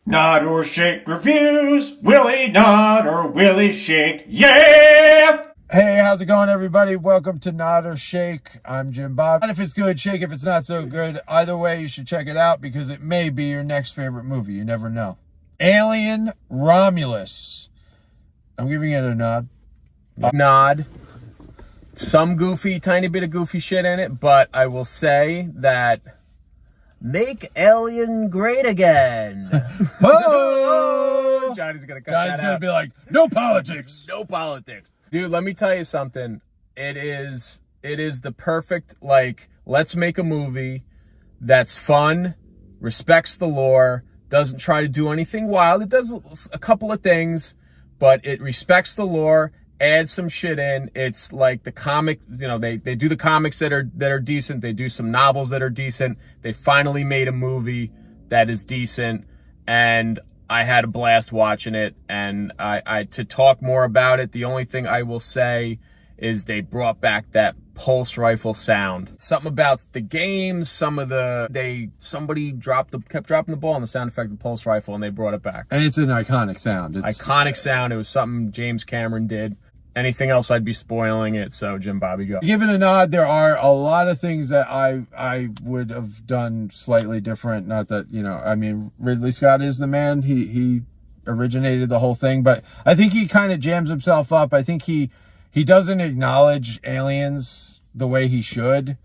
Nod or shake reviews. Willie nod or Willie shake. Yeah! Hey, how's it going, everybody? Welcome to Nod or Shake. I'm Jim Bob. And if it's good, shake if it's not so good. Either way, you should check it out because it may be your next favorite movie. You never know. Alien Romulus. I'm giving it a nod. Nod. Some goofy, tiny bit of goofy shit in it, but I will say that make Alien great again. Oh! Johnny's gonna cut Johnny's that gonna out. be like, no politics. No politics. Dude, let me tell you something. It is the perfect, like, let's make a movie that's fun, respects the lore, doesn't try to do anything wild. It does a couple of things, but it respects the lore, adds some shit in. It's like the comic, you know, they do the comics that are decent. They do some novels that are decent. They finally made a movie that is decent, and I had a blast watching it. And I to talk more about it, the only thing I will say is they brought back that pulse rifle sound. Something about the game, somebody kept dropping the ball on the sound effect of the pulse rifle, and they brought it back. And it's an iconic sound. Iconic sound. It was something James Cameron did. Anything else, I'd be spoiling it. So, Jim Bobby, go. Give it a nod. There are a lot of things that I would have done slightly different. Not that, you know, I mean, Ridley Scott is the man. He originated the whole thing, but I think he kind of jams himself up. I think he doesn't acknowledge Aliens the way he should.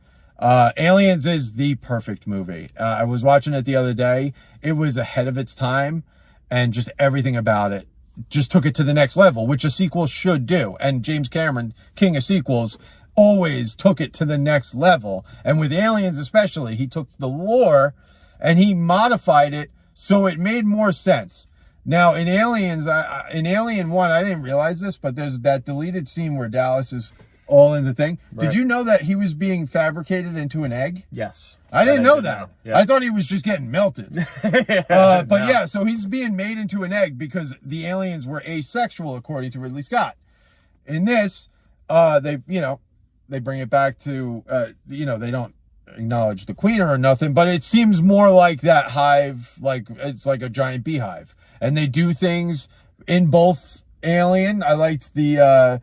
Aliens is the perfect movie. I was watching it the other day. It was ahead of its time, and just everything about it just took it to the next level, which a sequel should do. And James Cameron, king of sequels, always took it to the next level. And with Aliens especially, he took the lore and he modified it so it made more sense. Now, in Aliens, in Alien 1, I didn't realize this, but there's that deleted scene where Dallas is all in the thing. Right. Did you know that he was being fabricated into an egg? Yes. I didn't know that. Yeah. I thought he was just getting melted. Yeah, so he's being made into an egg because the aliens were asexual, according to Ridley Scott. In this, they bring it back to, they don't acknowledge the queen or nothing, but it seems more like that hive, like it's like a giant beehive. And they do things in both Alien. I liked the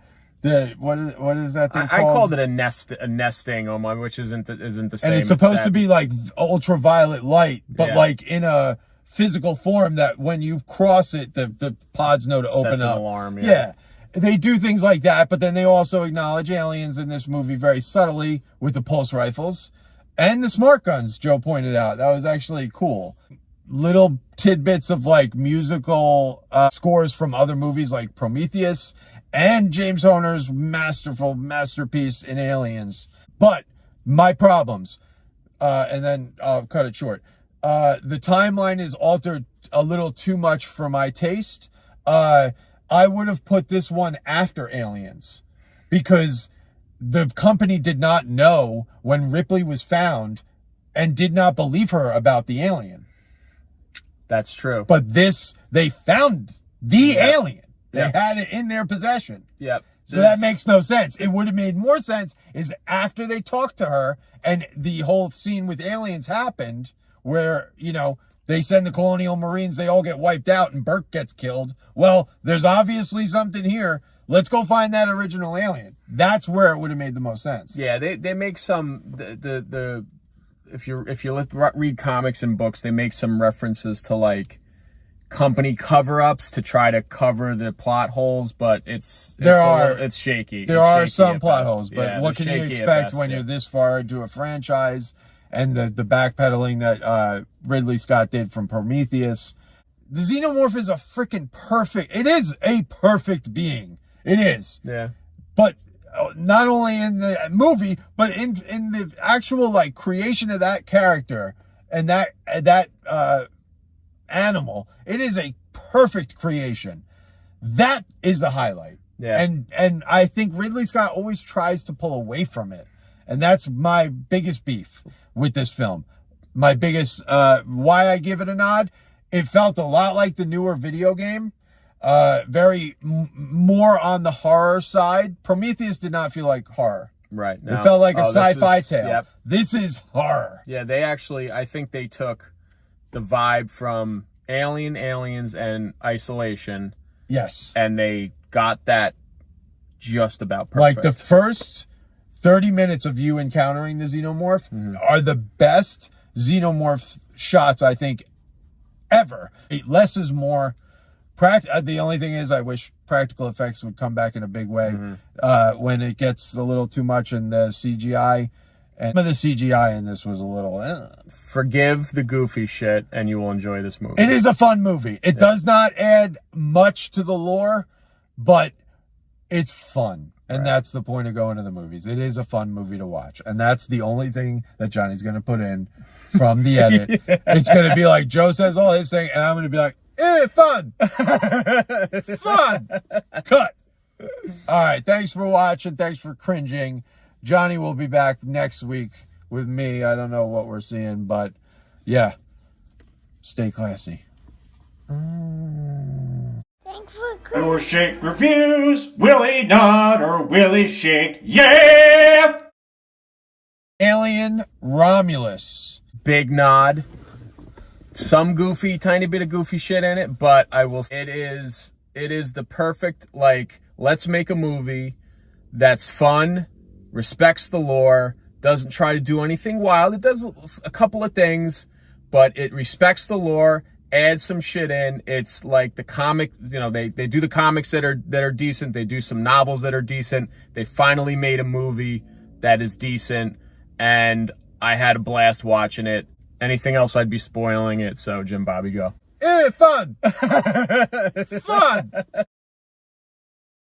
what is that thing called? I called it a nesting, which isn't the same. And it's supposed to be like ultraviolet light, but like in a physical form that when you cross it, the pods know to open Sets up. An alarm. Yeah. They do things like that, but then they also acknowledge aliens in this movie very subtly with the pulse rifles and the smart guns. Joe pointed out that was actually cool. Little tidbits of like musical scores from other movies like Prometheus and James Horner's masterpiece in Aliens. But my problems, and then I'll cut it short. The timeline is altered a little too much for my taste. I would have put this one after Aliens because the company did not know when Ripley was found and did not believe her about the alien. That's true. But they found the alien. They had it in their possession. Yep. So that makes no sense. It would have made more sense is after they talked to her and the whole scene with aliens happened where, they send the Colonial Marines, they all get wiped out and Burke gets killed. Well, there's obviously something here. Let's go find that original alien. That's where it would have made the most sense. Yeah, they make some if you read comics and books, they make some references to like company cover-ups to try to cover the plot holes, but it's shaky. There are some plot holes, but what can you expect when you're this far into a franchise and the backpedaling that Ridley Scott did from Prometheus? The xenomorph is a freaking perfect. It is a perfect being. It is. Yeah. But not only in the movie, but in the actual like creation of that character and that animal, it is a perfect creation. That is the highlight. Yeah. And I think Ridley Scott always tries to pull away from it. And that's my biggest beef with this film. My biggest why I give it a nod. It felt a lot like the newer video game. Very more on the horror side. Prometheus did not feel like horror. Right. No. It felt like a sci-fi tale. Yep. This is horror. Yeah, I think they took the vibe from aliens, and isolation. Yes. And they got that just about perfect. Like the first 30 minutes of you encountering the xenomorph are the best xenomorph shots, I think, ever. Less is more. The only thing is, I wish practical effects would come back in a big way when it gets a little too much in the CGI. And some of the CGI in this was a little... Forgive the goofy shit, and you will enjoy this movie. It is a fun movie. It does not add much to the lore, but it's fun. And that's the point of going to the movies. It is a fun movie to watch. And that's the only thing that Johnny's going to put in from the edit. It's going to be like, Joe says all his thing, and I'm going to be like, fun. Fun. Cut. All right. Thanks for watching. Thanks for cringing. Johnny will be back next week with me. I don't know what we're seeing, but yeah. Stay classy. Thanks for Or shake reviews. Willie nod or Willie shake. Yeah! Alien Romulus. Big nod. Some goofy, tiny bit of goofy shit in it, but I will say it is the perfect, like, let's make a movie that's fun, respects the lore, doesn't try to do anything wild. It does a couple of things, but it respects the lore, adds some shit in. It's like the comic, they do the comics that are decent. They do some novels that are decent. They finally made a movie that is decent, and I had a blast watching it. Anything else, I'd be spoiling it. So, Jim Bobby, go. Fun. Fun.